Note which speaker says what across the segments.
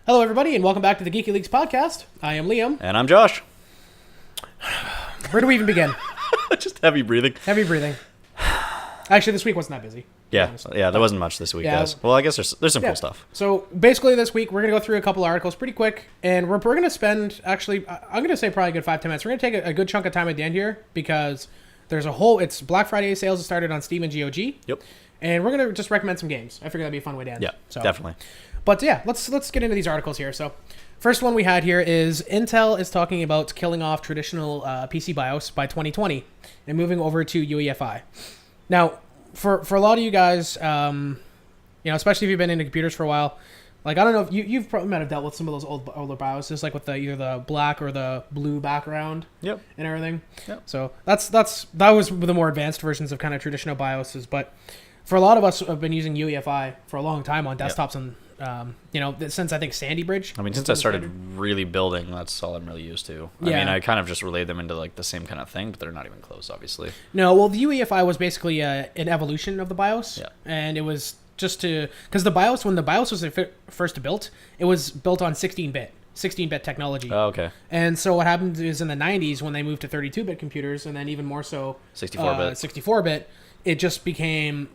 Speaker 1: Hello, everybody, and welcome back to the Geeky Leaks podcast. I am Liam.
Speaker 2: And I'm Josh.
Speaker 1: Where do we even begin?
Speaker 2: Just heavy breathing.
Speaker 1: Heavy breathing. Actually, this week wasn't that busy.
Speaker 2: Yeah, there wasn't much this week, guys. Well, I guess there's some cool stuff.
Speaker 1: So basically this week, we're going to go through a couple articles pretty quick, and we're going to spend, actually, I'm going to say probably a good 5-10 minutes. We're going to take a good chunk of time at the end here, because there's it's Black Friday sales that started on Steam and GOG.
Speaker 2: Yep. And
Speaker 1: we're going to just recommend some games. I figure that'd be a fun way to end.
Speaker 2: Yeah,
Speaker 1: so,
Speaker 2: definitely.
Speaker 1: But yeah, let's get into these articles here. So first one we had here is Intel is talking about killing off traditional PC BIOS by 2020 and moving over to UEFI. Now, for a lot of you guys, especially if you've been into computers for a while, like I don't know if you've probably might have dealt with some of those older BIOSes, like with either the black or the blue background.
Speaker 2: Yep.
Speaker 1: And everything.
Speaker 2: Yep.
Speaker 1: So that was the more advanced versions of kind of traditional BIOSes, but for a lot of us who have been using UEFI for a long time on desktops and since I think Sandy Bridge.
Speaker 2: I mean, since I started really building, that's all I'm really used to. I mean, I kind of just relayed them into like the same kind of thing, but they're not even close, obviously.
Speaker 1: No, well, the UEFI was basically an evolution of the BIOS.
Speaker 2: Yeah.
Speaker 1: And it was just because the BIOS, when the BIOS was first built, it was built on 16-bit technology.
Speaker 2: Oh, okay.
Speaker 1: And so what happened is in the 90s when they moved to 32-bit computers, and then even more so 64-bit, it just became,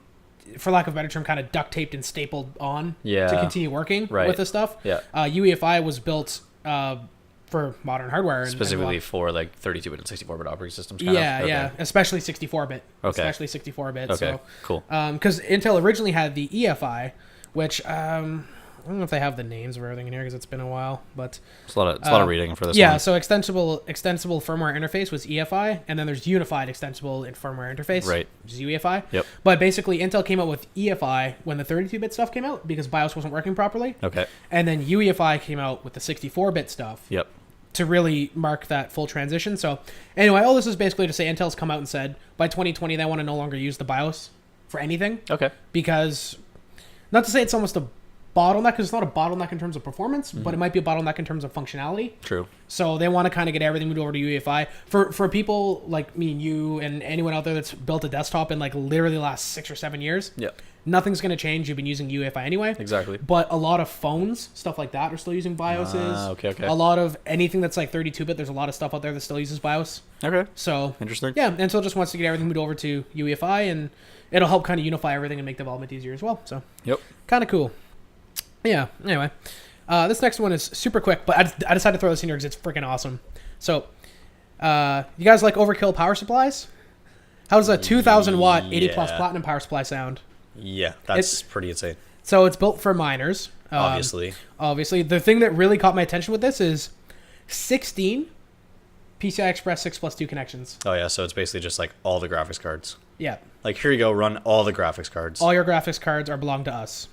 Speaker 1: for lack of a better term, kind of duct taped and stapled on to continue working with this stuff.
Speaker 2: Yeah.
Speaker 1: UEFI was built for modern hardware.
Speaker 2: Specifically for like 32-bit and 64-bit operating systems.
Speaker 1: Yeah. Especially 64-bit.
Speaker 2: Okay.
Speaker 1: Especially 64-bit.
Speaker 2: Okay,
Speaker 1: so,
Speaker 2: cool.
Speaker 1: Because Intel originally had the EFI, which I don't know if they have the names of everything in here because it's been a while, but
Speaker 2: it's a lot of reading for this one.
Speaker 1: Yeah, so extensible firmware interface was EFI, and then there's unified extensible firmware interface,
Speaker 2: right,
Speaker 1: which is UEFI.
Speaker 2: Yep.
Speaker 1: But basically, Intel came out with EFI when the 32-bit stuff came out because BIOS wasn't working properly.
Speaker 2: Okay.
Speaker 1: And then UEFI came out with the 64-bit stuff.
Speaker 2: Yep. To
Speaker 1: really mark that full transition. So anyway, all this is basically to say Intel's come out and said by 2020 they want to no longer use the BIOS for anything.
Speaker 2: Okay.
Speaker 1: Because, not to say it's almost a bottleneck, because it's not a bottleneck in terms of performance, but it might be a bottleneck in terms of functionality.
Speaker 2: True.
Speaker 1: So they want to kind of get everything moved over to UEFI. For people like me and you and anyone out there that's built a desktop in like literally the last 6 or 7 years, nothing's going to change. You've been using UEFI anyway.
Speaker 2: Exactly.
Speaker 1: But a lot of phones, stuff like that, are still using BIOSes.
Speaker 2: Okay.
Speaker 1: A lot of anything that's like 32-bit, there's a lot of stuff out there that still uses BIOS.
Speaker 2: Okay.
Speaker 1: So
Speaker 2: interesting.
Speaker 1: Yeah, Intel just wants to get everything moved over to UEFI, and it'll help kind of unify everything and make development easier as well. So kind of cool. Yeah, anyway. This next one is super quick, but I decided to throw this in here because it's freaking awesome. So, you guys like overkill power supplies? How does a 2,000 watt 80 plus platinum power supply sound?
Speaker 2: Yeah, it's pretty insane.
Speaker 1: So it's built for miners.
Speaker 2: Obviously.
Speaker 1: The thing that really caught my attention with this is 16 PCI Express 6+2 connections.
Speaker 2: Oh yeah, so it's basically just like all the graphics cards.
Speaker 1: Yeah.
Speaker 2: Like here you go, run all the graphics cards.
Speaker 1: All your graphics cards belong to us.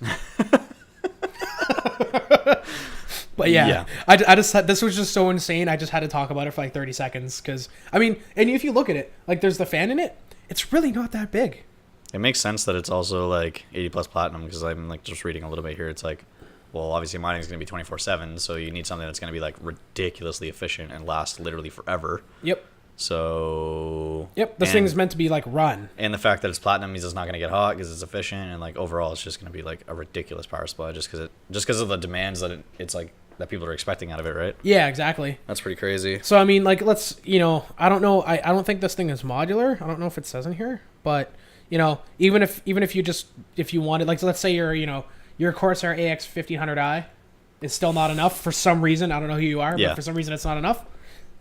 Speaker 1: But yeah. I just this was just so insane. I just had to talk about it for like 30 seconds because I mean, and if you look at it, like there's the fan in it, it's really not that big.
Speaker 2: It makes sense that it's also like 80 plus platinum because I'm like just reading a little bit here. It's like, well, obviously mining is going to be 24/7, so you need something that's going to be like ridiculously efficient and last literally forever.
Speaker 1: Yep.
Speaker 2: So.
Speaker 1: Yep. This thing is meant to be like run.
Speaker 2: And the fact that it's platinum means it's not going to get hot because it's efficient, and like overall, it's just going to be like a ridiculous power supply just because of the demands that it's like that people are expecting out of it, right?
Speaker 1: Yeah, exactly.
Speaker 2: That's pretty crazy.
Speaker 1: So I mean, like, let's I don't know. I don't think this thing is modular. I don't know if it says in here, but even if you wanted, like, so let's say your Corsair AX 1500i is still not enough for some reason. I don't know who you are, but for some reason it's not enough.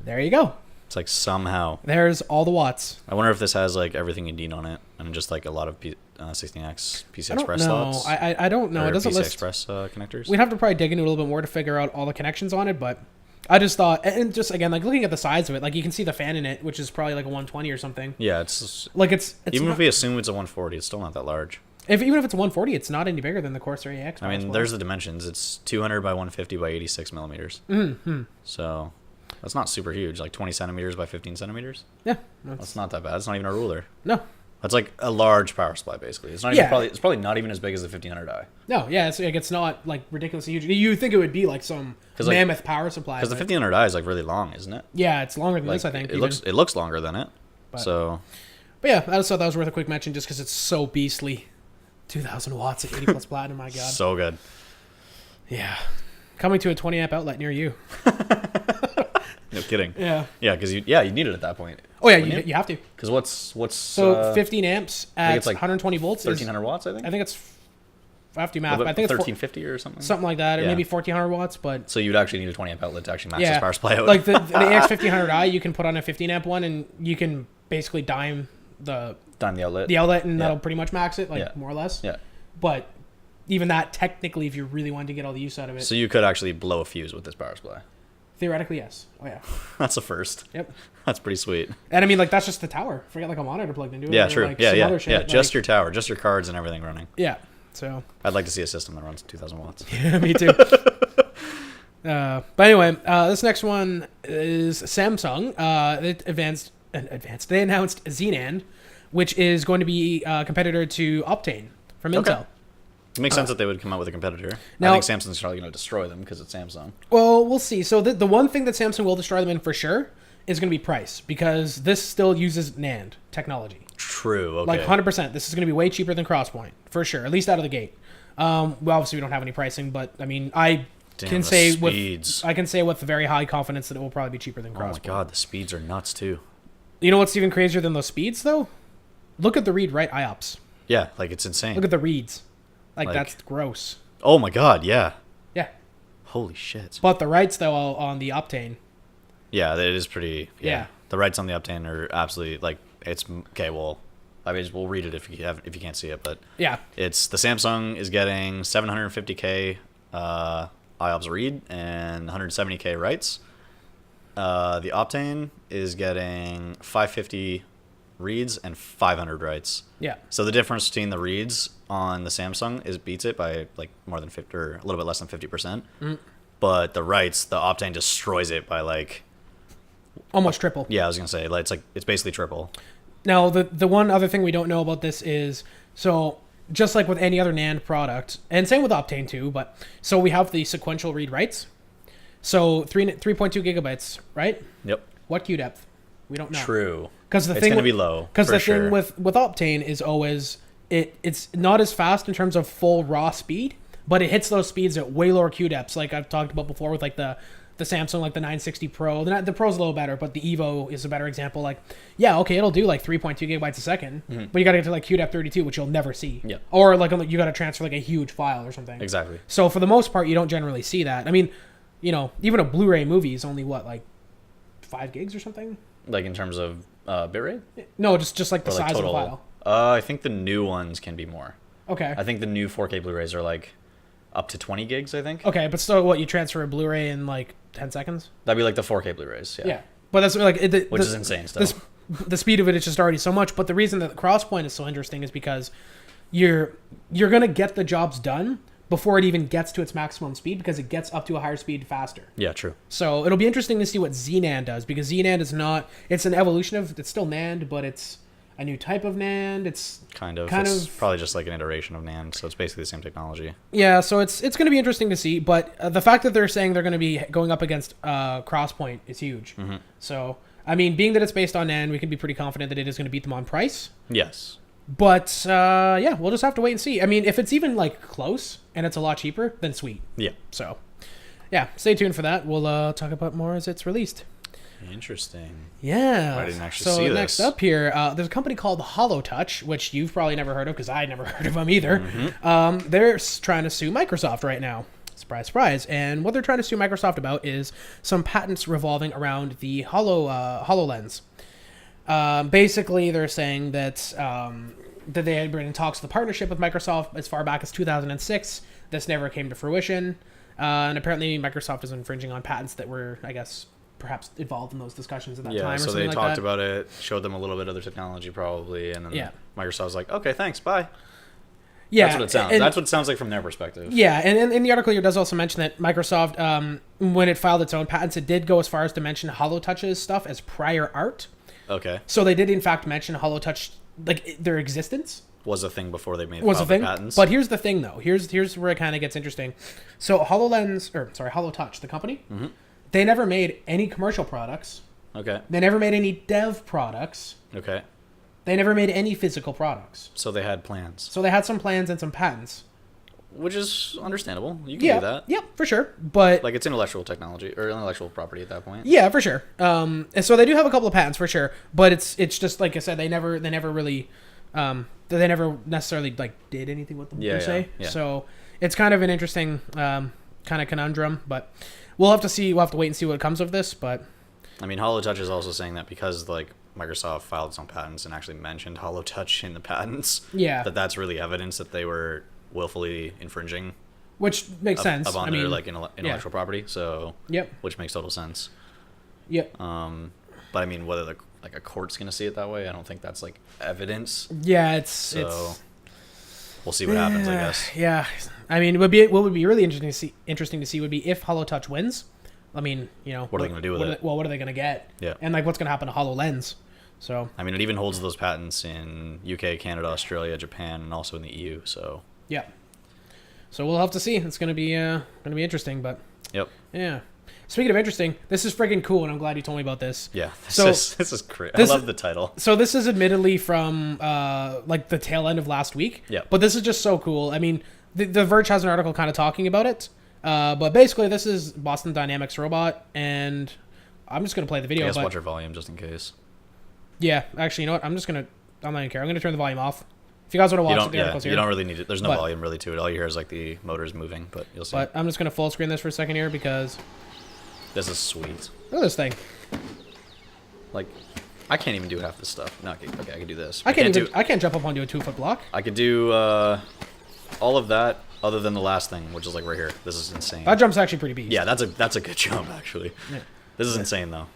Speaker 1: There you go.
Speaker 2: It's like somehow.
Speaker 1: There's all the watts.
Speaker 2: I wonder if this has like everything you need on it and just like a lot of 16X PCI Express slots.
Speaker 1: I don't know. It doesn't
Speaker 2: PCI
Speaker 1: list
Speaker 2: Express connectors.
Speaker 1: We'd have to probably dig into it a little bit more to figure out all the connections on it, but I just thought, and just again, like looking at the size of it, like you can see the fan in it, which is probably like a 120 or something.
Speaker 2: Yeah, it's
Speaker 1: like it's
Speaker 2: even if we assume it's a 140, it's still not that large.
Speaker 1: Even if it's a 140, it's not any bigger than the Corsair AX.
Speaker 2: I mean, there's the dimensions. It's 200 by 150 by 86 millimeters.
Speaker 1: Mm-hmm.
Speaker 2: So that's not super huge. Like 20 centimeters by 15 centimeters.
Speaker 1: Yeah,
Speaker 2: that's not that bad. It's not even a ruler.
Speaker 1: No,
Speaker 2: that's like a large power supply basically. It's not even it's probably not even as big as the 1500i.
Speaker 1: No, yeah, it's not like ridiculously huge. You think it would be like some mammoth power supply
Speaker 2: because the 1500i is like really long, isn't it?
Speaker 1: Yeah, it's longer than this. I think
Speaker 2: it looks longer than it. But
Speaker 1: yeah, I just thought that was worth a quick mention just because it's so beastly. 2,000 watts at 80 plus platinum. My God,
Speaker 2: so good.
Speaker 1: Yeah. Coming to a 20 amp outlet near you.
Speaker 2: No kidding.
Speaker 1: Yeah.
Speaker 2: Yeah, because you need it at that point.
Speaker 1: Oh yeah, you have to.
Speaker 2: Because what's
Speaker 1: So 15 amps at
Speaker 2: it's like
Speaker 1: 120 volts.
Speaker 2: 1,300 watts, I think.
Speaker 1: I think it's. I have to do math, but I think it's
Speaker 2: 1,350 or something.
Speaker 1: Something like that, or
Speaker 2: Yeah.
Speaker 1: maybe 1,400 watts. But
Speaker 2: So you'd actually need a 20 amp outlet to actually match
Speaker 1: yeah,
Speaker 2: this power supply out.
Speaker 1: like the AX1500i, you can put on a 15 amp one, and you can basically dime the
Speaker 2: outlet.
Speaker 1: and that'll pretty much max it,
Speaker 2: Yeah.
Speaker 1: more or less.
Speaker 2: Yeah.
Speaker 1: But even that, technically, if you really wanted to get all the use out of it,
Speaker 2: So you could actually blow a fuse with this power supply.
Speaker 1: theoretically, yes. Oh yeah.
Speaker 2: That's a first.
Speaker 1: Yep.
Speaker 2: That's pretty sweet.
Speaker 1: And I mean, like, that's just the tower. Forget like a monitor plugged into it.
Speaker 2: Yeah,
Speaker 1: or,
Speaker 2: true.
Speaker 1: Like,
Speaker 2: Yeah,
Speaker 1: some
Speaker 2: yeah,
Speaker 1: other shit,
Speaker 2: yeah.
Speaker 1: like-
Speaker 2: Just your tower, just your cards and everything running.
Speaker 1: Yeah. So.
Speaker 2: I'd like to see a system that runs 2,000 watts.
Speaker 1: Yeah, me too. But anyway, this next one is Samsung. They announced ZNAND, which is going to be a competitor to Optane from
Speaker 2: Okay.
Speaker 1: Intel.
Speaker 2: It makes sense that they would come out with a competitor.
Speaker 1: Now-
Speaker 2: I think Samsung's probably going to destroy them because it's Samsung.
Speaker 1: Well, we'll see. So the one thing that Samsung will destroy them in for sure is going to be price, because this still uses NAND technology.
Speaker 2: True. Okay.
Speaker 1: Like 100%. This is going to be way cheaper than Crosspoint, for sure, at least out of the gate. Well, obviously we don't have any pricing, but I mean, I
Speaker 2: Damn,
Speaker 1: can
Speaker 2: the
Speaker 1: say
Speaker 2: speeds.
Speaker 1: with very high confidence that it will probably be cheaper than
Speaker 2: Oh my
Speaker 1: Crosspoint.
Speaker 2: god, the speeds are nuts too.
Speaker 1: You know what's even crazier than those speeds, though? Look at the read-write IOPS.
Speaker 2: Yeah, like it's insane.
Speaker 1: Look at the reads. Like,
Speaker 2: Like-
Speaker 1: that's gross.
Speaker 2: Oh my god, yeah.
Speaker 1: Yeah.
Speaker 2: Holy shit.
Speaker 1: But the writes, though, on the Optane.
Speaker 2: Yeah, that is pretty.
Speaker 1: Yeah.
Speaker 2: The rights on the Optane are absolutely like it's okay. Well, I mean, we'll read it if you can't see it, but
Speaker 1: Yeah.
Speaker 2: it's the Samsung is getting 750K IOPS read and 170K writes. The Optane is getting 550 reads and 500 writes.
Speaker 1: Yeah.
Speaker 2: So the difference between the reads on the Samsung beats it by like more than 50 or a little bit less than 50%. But the writes, the Optane destroys it by like
Speaker 1: Almost triple.
Speaker 2: yeah, I was gonna say like it's basically triple.
Speaker 1: Now, the one other thing we don't know about this is, so just like with any other NAND product, and same with Optane too, but so we have the sequential read writes. So 3.2 gigabytes, right?
Speaker 2: Yep.
Speaker 1: What queue depth? We don't know.
Speaker 2: True.
Speaker 1: Because the
Speaker 2: It's
Speaker 1: thing
Speaker 2: gonna be low.
Speaker 1: Because
Speaker 2: for
Speaker 1: the
Speaker 2: sure.
Speaker 1: thing with Optane is always it's not as fast in terms of full raw speed, but it hits those speeds at way lower queue depths, like I've talked about before with like the Samsung, like the 960 Pro. The Pro's a little better, but the Evo is a better example. Like, yeah, okay, it'll do like 3.2 gigabytes a second, but you got to get to like queue depth 32, which you'll never see.
Speaker 2: Yeah.
Speaker 1: Or like you got to transfer like a huge file or something.
Speaker 2: Exactly.
Speaker 1: So for the most part, you don't generally see that. I mean, you know, even a Blu-ray movie is only what, like 5 gigs or something?
Speaker 2: Like in terms of bitrate?
Speaker 1: No, just like the
Speaker 2: Or like
Speaker 1: size
Speaker 2: total?
Speaker 1: of the file.
Speaker 2: I think the new ones can be more.
Speaker 1: Okay.
Speaker 2: I think the new 4K Blu-rays are like up to 20 gigs, I think.
Speaker 1: Okay, but still, what, you transfer a Blu-ray in like 10 seconds?
Speaker 2: That'd be like the 4K Blu-rays, yeah.
Speaker 1: Yeah. But that's like
Speaker 2: Which is insane still.
Speaker 1: The speed of it is just already so much. But the reason that the Crosspoint is so interesting is because you're gonna get the jobs done before it even gets to its maximum speed, because it gets up to a higher speed faster.
Speaker 2: Yeah, true.
Speaker 1: So it'll be interesting to see what ZNAND does, because ZNAND is not. It's an evolution of. It's still NAND, but it's a new type of NAND. It's
Speaker 2: Kind of. It's probably just like an iteration of NAND, so it's basically the same technology.
Speaker 1: yeah. So it's going to be interesting to see. But the fact that they're saying they're going to be going up against Crosspoint is huge.
Speaker 2: Mm-hmm.
Speaker 1: So I mean, being that it's based on NAND, we can be pretty confident that it is going to beat them on price.
Speaker 2: Yes.
Speaker 1: But yeah, we'll just have to wait and see. I mean, if it's even like close and it's a lot cheaper, then sweet.
Speaker 2: Yeah.
Speaker 1: So yeah, stay tuned for that. We'll talk about more as it's released.
Speaker 2: Interesting.
Speaker 1: Yeah.
Speaker 2: I didn't actually
Speaker 1: so
Speaker 2: see
Speaker 1: next
Speaker 2: this.
Speaker 1: up here, there's a company called Holotouch, which you've probably never heard of, because I never heard of them either. They're trying to sue Microsoft right now. Surprise, surprise. And what they're trying to sue Microsoft about is some patents revolving around the HoloLens. Basically, they're saying that they had been in talks with a partnership with Microsoft as far back as 2006. This never came to fruition. And apparently Microsoft is infringing on patents that were, I guess, perhaps involved in those discussions at that time
Speaker 2: Yeah,
Speaker 1: or
Speaker 2: so
Speaker 1: something
Speaker 2: they
Speaker 1: like
Speaker 2: talked
Speaker 1: that.
Speaker 2: about it, showed them a little bit of their technology probably, and then
Speaker 1: Yeah.
Speaker 2: Microsoft was like, okay, thanks, bye.
Speaker 1: Yeah,
Speaker 2: That's what it sounds.
Speaker 1: and-
Speaker 2: That's what it sounds like from their perspective.
Speaker 1: Yeah, and in the article here does also mention that Microsoft, when it filed its own patents, it did go as far as to mention Holotouch's stuff as prior art.
Speaker 2: Okay.
Speaker 1: So they did in fact mention Holotouch, like their existence
Speaker 2: Was a thing before they made
Speaker 1: was a
Speaker 2: filed their
Speaker 1: thing.
Speaker 2: patents.
Speaker 1: But here's the thing, though. Here's where it kind of gets interesting. So Holotouch, the company, they never made any commercial products.
Speaker 2: Okay.
Speaker 1: They never made any dev products.
Speaker 2: Okay.
Speaker 1: They never made any physical products.
Speaker 2: So they had plans.
Speaker 1: So they had some plans and some patents.
Speaker 2: which is understandable. You can do that.
Speaker 1: Yeah, for sure. But
Speaker 2: like, it's intellectual technology or intellectual property at that point.
Speaker 1: Yeah, for sure. And so they do have a couple of patents for sure, but it's just like I said, they never really, they never necessarily like did anything with them per se.
Speaker 2: Yeah.
Speaker 1: So it's kind of an interesting kind of conundrum, but we'll have to see. We'll have to wait and see what comes of this. But
Speaker 2: I mean, Holotouch is also saying that because like Microsoft filed its own patents and actually mentioned Holotouch in the patents, that's really evidence that they were willfully infringing,
Speaker 1: which makes sense.
Speaker 2: Upon their like intellectual property. So which makes total sense.
Speaker 1: Yep.
Speaker 2: But I mean, whether like a court's gonna see it that way, I don't think that's like evidence.
Speaker 1: Yeah,
Speaker 2: it's we'll see what happens, I guess.
Speaker 1: Yeah, I mean, what would be really interesting to see would be if Holotouch wins. I mean, you know,
Speaker 2: what are they gonna do with it?
Speaker 1: Well, what are they gonna get?
Speaker 2: Yeah.
Speaker 1: And like, what's gonna happen to HoloLens? So
Speaker 2: I mean, it even holds those patents in UK, Canada, Australia, Japan, and also in the EU. So
Speaker 1: yeah. So we'll have to see. It's gonna be interesting, but yeah. Speaking of interesting, this is freaking cool, and I'm glad you told me about this.
Speaker 2: Yeah, this is crazy. I love the title.
Speaker 1: So this is admittedly from like the tail end of last week.
Speaker 2: Yeah.
Speaker 1: But this is just so cool. I mean, the Verge has an article kind of talking about it. But basically, this is Boston Dynamics robot, and I'm just gonna play the video.
Speaker 2: I guess watch your volume just in case.
Speaker 1: Yeah, actually, you know what? I'm not even care. I'm gonna turn the volume off. If you guys want to watch the articles here,
Speaker 2: you don't really need it. There's no volume really to it. All you hear is like the motors moving, but you'll see.
Speaker 1: But I'm just gonna full screen this for a second here because
Speaker 2: this is sweet.
Speaker 1: Look at this thing.
Speaker 2: Like, I can't even do half this stuff. No, okay, I can do this.
Speaker 1: I can't jump up onto a 2-foot block.
Speaker 2: I could do all of that other than the last thing, which is like right here. This is insane.
Speaker 1: That jump's actually pretty beast.
Speaker 2: Yeah, that's a good jump actually. Yeah. This is insane though.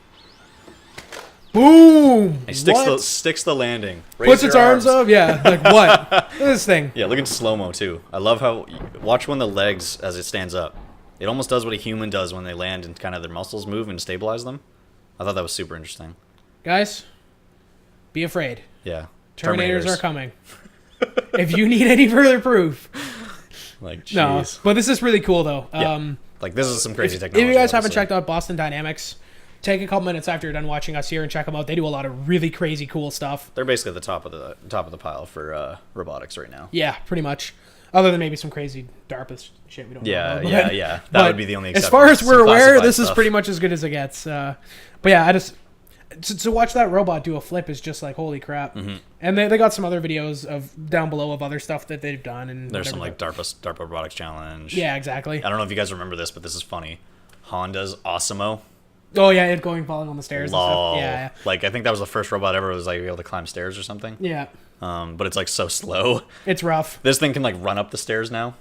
Speaker 1: Boom!
Speaker 2: He sticks the landing.
Speaker 1: Puts its arms up. Yeah, like what? Look at this thing.
Speaker 2: Yeah, look at slow-mo too. I love how watch when the legs as it stands up. It almost does what a human does when they land and kind of their muscles move and stabilize them. I thought that was super interesting.
Speaker 1: Guys, be afraid.
Speaker 2: Yeah.
Speaker 1: Terminators are coming. If you need any further proof.
Speaker 2: Like, jeez.
Speaker 1: No, but this is really cool though.
Speaker 2: Yeah. Like, this is some crazy technology.
Speaker 1: If you guys haven't checked out Boston Dynamics, take a couple minutes after you're done watching us here and check them out. They do a lot of really crazy cool stuff.
Speaker 2: They're basically at the top of the pile for robotics right now.
Speaker 1: Yeah, pretty much. Other than maybe some crazy DARPA shit we don't know about.
Speaker 2: Yeah. That would be the only exception.
Speaker 1: As far as we're aware, this is pretty much as good as it gets. But yeah, I just to watch that robot do a flip is just like, holy crap. Mm-hmm. And they got some other videos of down below of other stuff that they've done. And
Speaker 2: there's some like DARPA Robotics Challenge.
Speaker 1: Yeah, exactly.
Speaker 2: I don't know if you guys remember this, but this is funny. Honda's Osimo.
Speaker 1: Oh yeah, it falling on the stairs.
Speaker 2: Lol.
Speaker 1: And stuff. Yeah.
Speaker 2: Like, I think that was the first robot ever was like able to climb stairs or something.
Speaker 1: Yeah.
Speaker 2: But it's like so slow.
Speaker 1: It's rough.
Speaker 2: This thing can like run up the stairs now.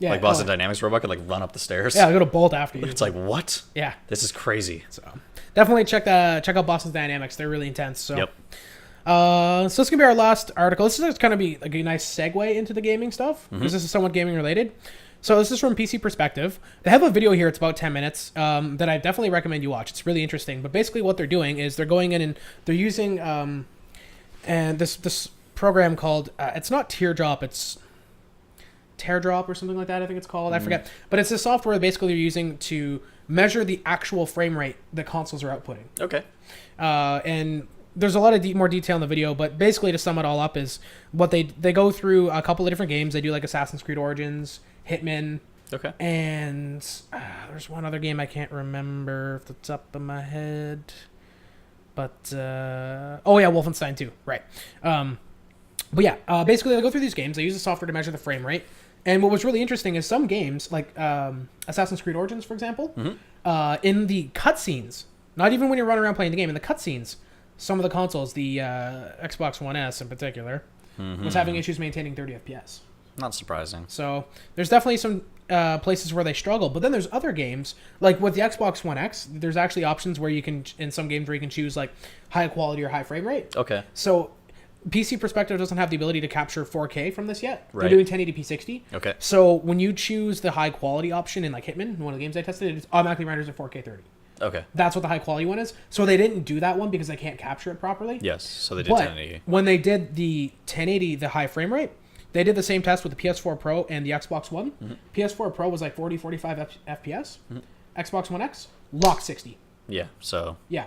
Speaker 2: Yeah. Like Boston Dynamics robot could like run up the stairs.
Speaker 1: Yeah, it'll bolt after you.
Speaker 2: It's like, what?
Speaker 1: Yeah.
Speaker 2: This is crazy.
Speaker 1: So definitely check out Boston Dynamics. They're really intense. So.
Speaker 2: Yep.
Speaker 1: So this is gonna be our last article. This is gonna be like a nice segue into the gaming stuff because this is somewhat gaming related. So this is from PC Perspective. They have a video here. It's about 10 minutes that I definitely recommend you watch. It's really interesting. But basically what they're doing is they're going in and they're using and this program called it's not Teardrop, it's Teardrop or something like that, I think it's called. I forget. But it's a software basically they're using to measure the actual frame rate that consoles are outputting.
Speaker 2: Okay.
Speaker 1: And there's a lot of more detail in the video, but basically to sum it all up is what they go through a couple of different games. They do like Assassin's Creed Origins, Hitman.
Speaker 2: Okay.
Speaker 1: And there's one other game I can't remember off the top of my head. But, Wolfenstein 2. Right. But yeah, basically they go through these games. They use the software to measure the frame rate. And what was really interesting is some games, like Assassin's Creed Origins, for example, in the cutscenes, not even when you're running around playing the game, in the cutscenes, some of the consoles, the Xbox One S in particular, was having issues maintaining 30 FPS.
Speaker 2: Not surprising.
Speaker 1: So there's definitely some places where they struggle. But then there's other games, like with the Xbox One X, there's actually options where you can, in some games where you can choose like high quality or high frame rate.
Speaker 2: Okay.
Speaker 1: So PC Perspective doesn't have the ability to capture 4K from this yet.
Speaker 2: Right.
Speaker 1: They're doing 1080p 60.
Speaker 2: Okay.
Speaker 1: So when you choose the high quality option in like Hitman, one of the games I tested, it automatically renders at 4K 30.
Speaker 2: Okay.
Speaker 1: That's what the high quality one is. So they didn't do that one because they can't capture it properly.
Speaker 2: Yes. So they did 1080.
Speaker 1: When they did the 1080, the high frame rate, they did the same test with the PS4 Pro and the Xbox One. PS4 Pro was like 40, 45 FPS. Xbox One X, locked 60.
Speaker 2: Yeah. So.
Speaker 1: Yeah.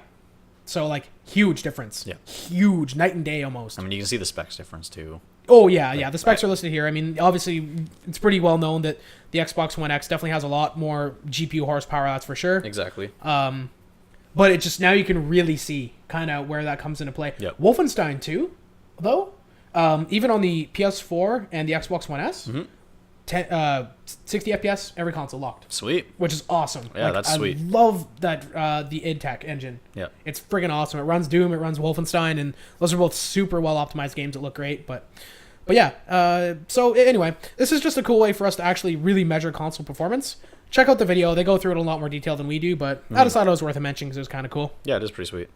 Speaker 1: So like huge difference.
Speaker 2: Yeah.
Speaker 1: Huge, night and day almost.
Speaker 2: I mean, you can see the specs difference too.
Speaker 1: Oh yeah. The specs are listed here. I mean, obviously, it's pretty well known that the Xbox One X definitely has a lot more GPU horsepower. That's for sure.
Speaker 2: Exactly.
Speaker 1: But it just now you can really see kind of where that comes into play.
Speaker 2: Yep.
Speaker 1: Wolfenstein 2, though, even on the PS4 and the Xbox One S, 60 FPS every console locked.
Speaker 2: Sweet.
Speaker 1: Which is awesome.
Speaker 2: Yeah, that's sweet.
Speaker 1: I love that the id Tech engine.
Speaker 2: Yeah.
Speaker 1: It's friggin' awesome. It runs Doom, it runs Wolfenstein, and those are both super well optimized games that look great. But yeah. So anyway, this is just a cool way for us to actually really measure console performance. Check out the video. They go through it in a lot more detail than we do, but I just thought it was worth a mention because it was kind of cool.
Speaker 2: Yeah, it is pretty sweet.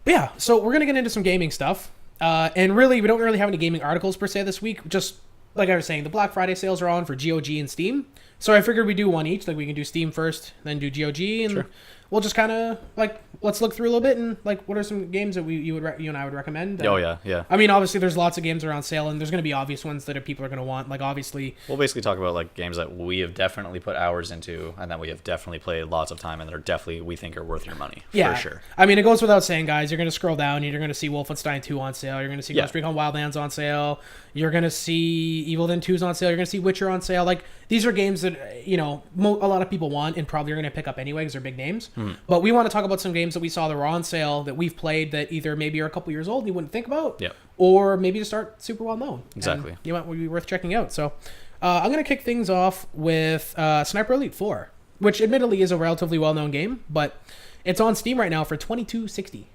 Speaker 1: But yeah, so we're gonna get into some gaming stuff, and really, we don't really have any gaming articles per se this week. Just like I was saying, the Black Friday sales are on for GOG and Steam. So I figured we'd do one each. Like we can do Steam first, then do GOG, and
Speaker 2: Sure.
Speaker 1: we'll just kind of like let's look through a little bit and like what are some games that you and I would recommend.
Speaker 2: Oh yeah.
Speaker 1: I mean, obviously, there's lots of games that are on sale, and there's going to be obvious ones that people are going to want. Like obviously,
Speaker 2: We'll basically talk about like games that we have definitely put hours into, and that we have definitely played lots of time, and that are definitely we think are worth your money.
Speaker 1: yeah,
Speaker 2: For sure.
Speaker 1: I mean, it goes without saying, guys. You're going to scroll down, and you're going to see Wolfenstein 2 on sale. You're going to see Ghost Recon Wildlands on sale. You're going to see Evil Within 2's on sale. You're going to see Witcher on sale. Like these are games that a lot of people want, and probably are going to pick up anyway because they're big names. But we want to talk about some games that we saw that were on sale that we've played that either maybe are a couple years old and you wouldn't think about, or maybe just aren't super well known.
Speaker 2: Exactly.
Speaker 1: And would be worth checking out. So I'm going to kick things off with Sniper Elite 4, which admittedly is a relatively well-known game, but it's on Steam right now for $22.60.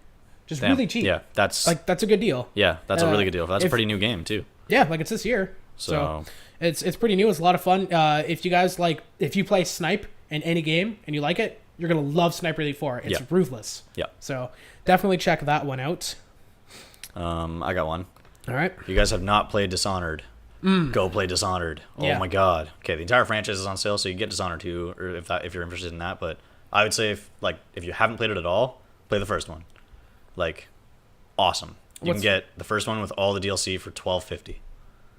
Speaker 1: Just really cheap.
Speaker 2: Yeah, that's
Speaker 1: a good deal.
Speaker 2: Yeah, that's a really good deal. That's a pretty new game too.
Speaker 1: Yeah, like it's this year. So it's pretty new. It's a lot of fun. If you guys if you play Snipe in any game and you like it, you're going to love Sniper Elite 4. It's ruthless.
Speaker 2: Yeah.
Speaker 1: So definitely check that one out.
Speaker 2: I got one.
Speaker 1: All right.
Speaker 2: If you guys have not played Dishonored, go play Dishonored. Oh my god. Okay, the entire franchise is on sale, so you get Dishonored 2, or if you're interested in that. But I would say if you haven't played it at all, play the first one. Like, awesome. You can get the first one with all the DLC for $12.50.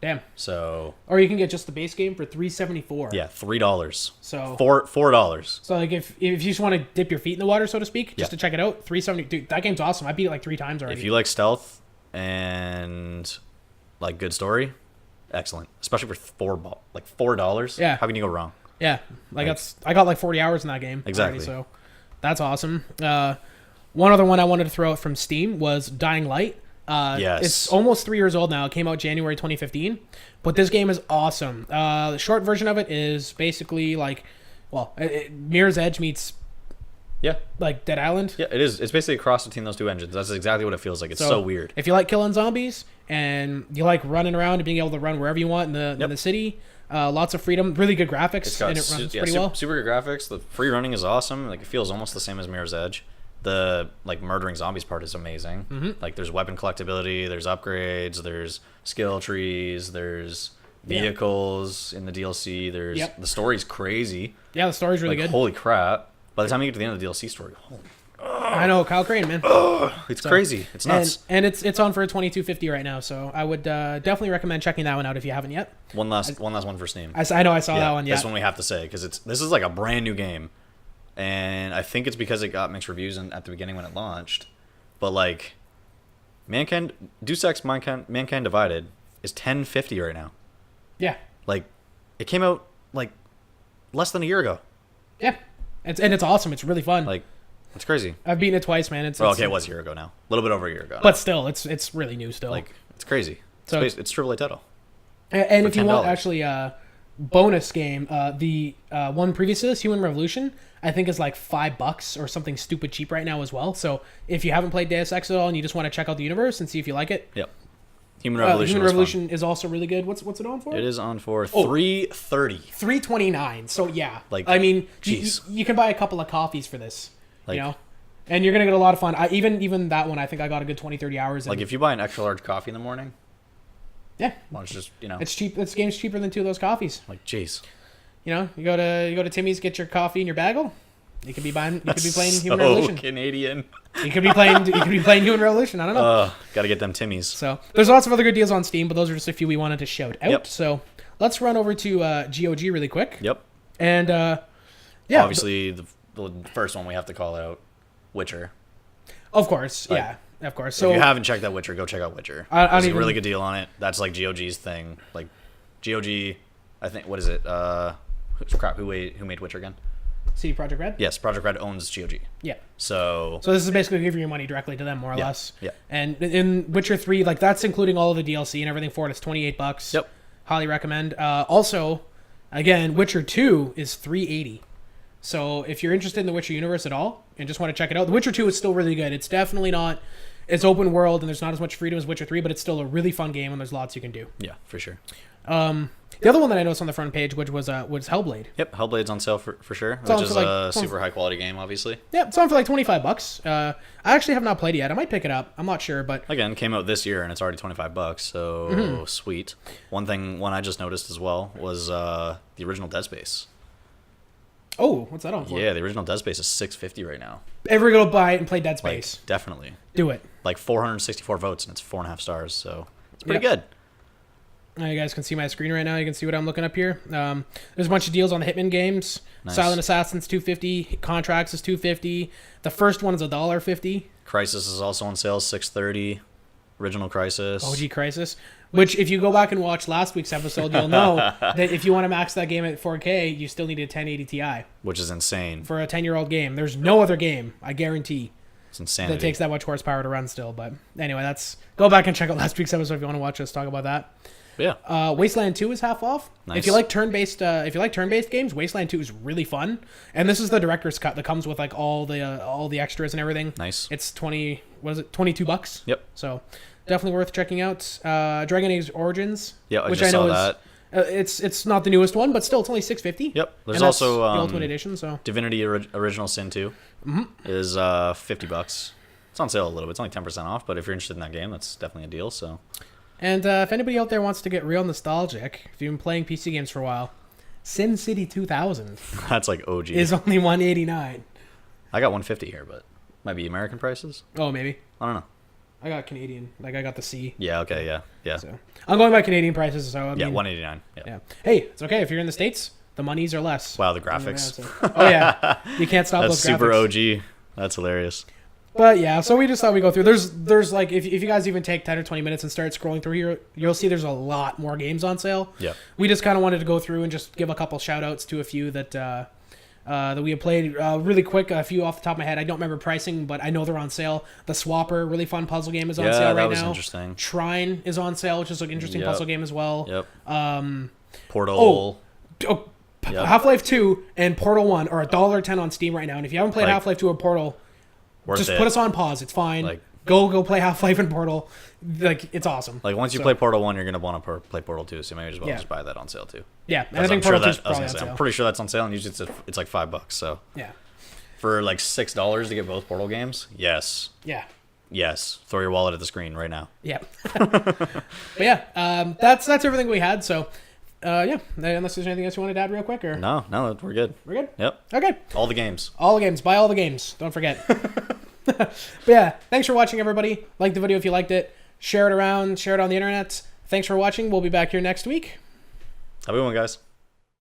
Speaker 1: Damn.
Speaker 2: So.
Speaker 1: Or you can get just the base game for $3.74.
Speaker 2: Yeah, $3.
Speaker 1: So.
Speaker 2: $4.
Speaker 1: So like if you just want to dip your feet in the water, so to speak, just to check it out, $3.70. Dude, that game's awesome. I beat it like 3 times already.
Speaker 2: If you like stealth and like good story, excellent. Especially for $4.
Speaker 1: Yeah.
Speaker 2: How can you go wrong?
Speaker 1: Yeah. I got like 40 hours in that game.
Speaker 2: Exactly.
Speaker 1: Already, so that's awesome. One other one I wanted to throw out from Steam was Dying Light.
Speaker 2: Yes.
Speaker 1: It's almost 3 years old now. It came out January 2015. But this game is awesome. The short version of it is basically Mirror's Edge meets like Dead Island.
Speaker 2: Yeah, it is. It's basically a cross between those two engines. That's exactly what it feels like. It's so weird.
Speaker 1: If you like killing zombies and you like running around and being able to run wherever you want in the city, lots of freedom, really good graphics, and it runs pretty well.
Speaker 2: Super good graphics. The free running is awesome. Like it feels almost the same as Mirror's Edge. The murdering zombies part is amazing. Mm-hmm. Like there's weapon collectability, there's upgrades, there's skill trees, there's vehicles in the DLC. There's the story's crazy.
Speaker 1: Yeah, the story's really good.
Speaker 2: Holy crap! By the time you get to the end of the DLC story,
Speaker 1: I know, Kyle Crane, man.
Speaker 2: It's crazy. It's nuts.
Speaker 1: And it's on for $22.50 right now. So I would definitely recommend checking that one out if you haven't yet.
Speaker 2: One last one for Steam.
Speaker 1: I know I saw that one. Yeah,
Speaker 2: this one we have to say because this is like a brand new game. And I think it's because it got mixed reviews at the beginning when it launched. But like, Deus Ex Mankind Divided is $10.50 right now.
Speaker 1: Yeah.
Speaker 2: Like, it came out like less than a year ago.
Speaker 1: Yeah. It's awesome. It's really fun.
Speaker 2: Like, it's crazy.
Speaker 1: I've beaten it twice, man.
Speaker 2: It was a year ago now. A little bit over a year ago.
Speaker 1: But still, it's really new still.
Speaker 2: Like, it's crazy. So it's AAA title.
Speaker 1: And if you want actually bonus game, the one previous to this, Human Revolution, I think is like $5 or something stupid cheap right now as well. So if you haven't played Deus Ex at all and you just want to check out the universe and see if you like it,
Speaker 2: Human Revolution
Speaker 1: is also really good. What's it on for?
Speaker 2: It is on for $3.30.
Speaker 1: $3.29. So yeah,
Speaker 2: like
Speaker 1: I mean,
Speaker 2: geez.
Speaker 1: You can buy a couple of coffees for this, and you're gonna get a lot of fun. Even that one, I think I got a good 20-30 hours.
Speaker 2: Like if you buy an extra large coffee in the morning.
Speaker 1: Yeah.
Speaker 2: Well, it's just
Speaker 1: it's cheap. This game's cheaper than 2 of those coffees.
Speaker 2: Like, jeez.
Speaker 1: You go to Timmy's, get your coffee in your bagel. You could be playing Human Revolution.
Speaker 2: Canadian.
Speaker 1: You could be playing Human Revolution. I don't know.
Speaker 2: Gotta get them Timmys.
Speaker 1: So there's lots of other good deals on Steam, but those are just a few we wanted to shout out.
Speaker 2: Yep.
Speaker 1: So let's run over to GOG really quick.
Speaker 2: Yep.
Speaker 1: And
Speaker 2: obviously the first one we have to call out, Witcher.
Speaker 1: Of course,
Speaker 2: Like,
Speaker 1: yeah, of course.
Speaker 2: If
Speaker 1: So
Speaker 2: you haven't checked out Witcher, go check out Witcher.
Speaker 1: I don't
Speaker 2: There's a
Speaker 1: even-
Speaker 2: really good deal on it. That's like GOG's thing. Like GOG, I think. What is it? Who made Witcher again?
Speaker 1: CD Projekt Red.
Speaker 2: Yes, Project Red owns GOG.
Speaker 1: Yeah.
Speaker 2: So
Speaker 1: So this is basically giving your money directly to them, more or
Speaker 2: Yeah,
Speaker 1: less.
Speaker 2: yeah.
Speaker 1: And in Witcher 3, like that's including all of the DLC and everything for it. It's $28.
Speaker 2: Yep.
Speaker 1: Highly recommend. Also, again, Witcher 2 is $3.80. So if you're interested in the Witcher universe at all and just want to check it out, The Witcher 2 is still really good. It's definitely not. It's open world and there's not as much freedom as Witcher 3, but it's still a really fun game and there's lots you can do.
Speaker 2: yeah, for sure.
Speaker 1: The other one that I noticed on the front page, which was Hellblade.
Speaker 2: Yep, Hellblade's on sale for sure,
Speaker 1: on
Speaker 2: which is
Speaker 1: for, like,
Speaker 2: a
Speaker 1: it's on
Speaker 2: super high quality game, obviously.
Speaker 1: Yeah, it's on for like $25. I actually have not played it yet. I might pick it up. I'm not sure, but
Speaker 2: Again, came out this year and it's already $25, so
Speaker 1: Mm-hmm.
Speaker 2: sweet. One I just noticed as well was the original Dead Space.
Speaker 1: oh, what's that on for?
Speaker 2: Yeah, the original Dead Space is $6.50 right now.
Speaker 1: Everybody go buy it and play Dead
Speaker 2: Like,
Speaker 1: Space.
Speaker 2: definitely.
Speaker 1: Do it.
Speaker 2: Like 464 votes and it's 4.5 stars, so it's pretty
Speaker 1: Yep.
Speaker 2: good.
Speaker 1: You guys can see my screen right now. You can see what I'm looking up here. There's a bunch of deals on the Hitman games.
Speaker 2: Nice.
Speaker 1: Silent Assassin's $2.50. Contracts is $2.50. The first one is $1.50.
Speaker 2: Crisis is also on sale, $6.30. Original Crisis.
Speaker 1: OG Crisis. Which, if you go back and watch last week's episode, you'll know that if you want to max that game at 4K, you still need a 1080 Ti
Speaker 2: Which is insane.
Speaker 1: for a 10-year-old game. There's no other game, I guarantee,
Speaker 2: It's insanity.
Speaker 1: that takes that much horsepower to run still. But anyway, go back and check out last week's episode if you want to watch us talk about that.
Speaker 2: Yeah.
Speaker 1: Wasteland 2 is half off.
Speaker 2: Nice.
Speaker 1: If you like turn-based, games, Wasteland 2 is really fun. And this is the director's cut that comes with like all the extras and everything.
Speaker 2: Nice.
Speaker 1: It's $22?
Speaker 2: Yep.
Speaker 1: So definitely worth checking out. Dragon Age Origins.
Speaker 2: Yeah, I
Speaker 1: which
Speaker 2: just
Speaker 1: I know
Speaker 2: saw that.
Speaker 1: It's not the newest one, but still it's only $6.50.
Speaker 2: Yep. There's
Speaker 1: And that's
Speaker 2: also
Speaker 1: the Ultimate Edition. So
Speaker 2: Divinity Original Sin 2 is $50. It's on sale a little bit. It's only 10% off, but if you're interested in that game, that's definitely a deal. So
Speaker 1: and if anybody out there wants to get real nostalgic, if you've been playing PC games for a while, Sin City 2000
Speaker 2: that's like OG.
Speaker 1: is only $189.
Speaker 2: I got 150 here, but might be American prices.
Speaker 1: Oh, maybe.
Speaker 2: I don't know.
Speaker 1: I got Canadian. Like, I got the C.
Speaker 2: Yeah. Okay. Yeah.
Speaker 1: So I'm going by Canadian prices. So I
Speaker 2: Yeah.
Speaker 1: mean,
Speaker 2: 189. Yeah.
Speaker 1: yeah. Hey, it's okay if you're in the States. The monies are less.
Speaker 2: Wow, the graphics.
Speaker 1: Oh yeah, you can't stop
Speaker 2: That's
Speaker 1: those graphics.
Speaker 2: super OG. That's hilarious.
Speaker 1: But yeah, so we just thought we'd go through. There's like if you guys even take 10 or 20 minutes and start scrolling through here, you'll see there's a lot more games on sale.
Speaker 2: Yeah.
Speaker 1: We just kind of wanted to go through and just give a couple shout outs to a few that we have played really quick. A few off the top of my head. I don't remember pricing, but I know they're on sale. The Swapper, really fun puzzle game, is on sale right
Speaker 2: that was
Speaker 1: now.
Speaker 2: interesting.
Speaker 1: Shrine is on sale, which is an interesting
Speaker 2: Yep.
Speaker 1: puzzle game as well.
Speaker 2: Yep. Portal. Yep.
Speaker 1: Half-Life 2 and Portal 1 are $1.10 on Steam right now. And if you haven't played
Speaker 2: Like,
Speaker 1: Half-Life 2 or Portal,
Speaker 2: Worth
Speaker 1: just
Speaker 2: it.
Speaker 1: put us on pause. It's fine.
Speaker 2: Like-
Speaker 1: go play Half-Life and Portal. Like, it's awesome.
Speaker 2: Like once you
Speaker 1: So,
Speaker 2: play Portal 1, you're gonna want to play Portal 2, so you might as well
Speaker 1: Yeah.
Speaker 2: just buy that on sale too.
Speaker 1: yeah, and I
Speaker 2: 'Cause
Speaker 1: think
Speaker 2: I'm sure
Speaker 1: Portal 2 is
Speaker 2: that,
Speaker 1: probably on
Speaker 2: I'm
Speaker 1: sale.
Speaker 2: pretty sure that's on sale, and usually it's like $5. So
Speaker 1: Yeah,
Speaker 2: for like $6 to get both Portal games, yes, throw your wallet at the screen right now.
Speaker 1: yeah. But yeah, that's everything we had. So, yeah, unless there's anything else you wanted to add real quick, or
Speaker 2: No, we're good.
Speaker 1: we're good.
Speaker 2: Yep,
Speaker 1: Okay,
Speaker 2: all the games.
Speaker 1: all the games. Buy all the games. Don't forget. But yeah, thanks for watching, everybody. Like the video if you liked it. Share it around. Share it on the internet. Thanks for watching. We'll be back here next week.
Speaker 2: Have a good one, guys.